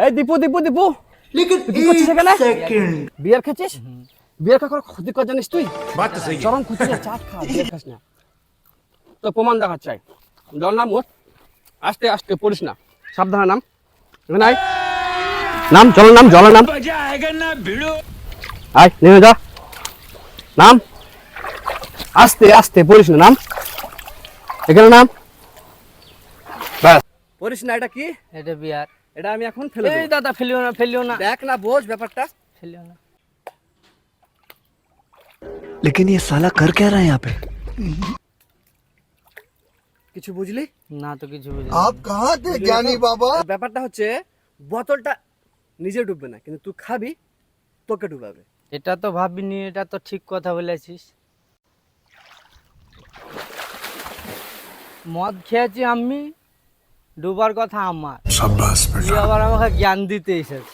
এই দীপু দীপু দীপু लेकिन তুই কি করছিস এখানে? सेकंड বিয়ার খাচ্ছিস? বিয়ার খা করে ক্ষতি কর জানিস তুই? बात तो सही है। চরম ক্ষতি রে, চাট খা, বিয়ার খাস না। তো প্রমাণ দেখা চাই। জল নাম ওঠ। আস্তে আস্তে পড়িস না, সাবধানে নাম। এখানে আয়। নাম, জলের নাম, জলের নাম। मजा आएगा ना भिड़ो। আয়, নেমে যা। নাম। আস্তে আস্তে পড়িস না, নাম। এখানে নাম। ব্যাস। পড়িস না, এটা কি? এটা বিয়ার। এটা আমি এখন ফেলে এই দেব। দাদা ফেলিও না দেখ না, বোঝ ব্যাপারটা। ফেলিও না। लेकिन ये साला कर क्या रहा है यहाँ पे? কিছু বুঝলি? না তো কিছু বুঝি आप कहाँ थे ज्ञानी बाबा? ব্যাপারটা হচ্ছে বোতলটা নিজে ডুববে না, কিন্তু তুই খাবি, তোকে ডুবাবে। এটা তো ভাবিনি, এটা তো ঠিক কথা বলেছিস। মদ খেয়েছি আমি, ডুবার কথা আমার। তুই আবার আমাকে জ্ঞান দিতে এসেছিস।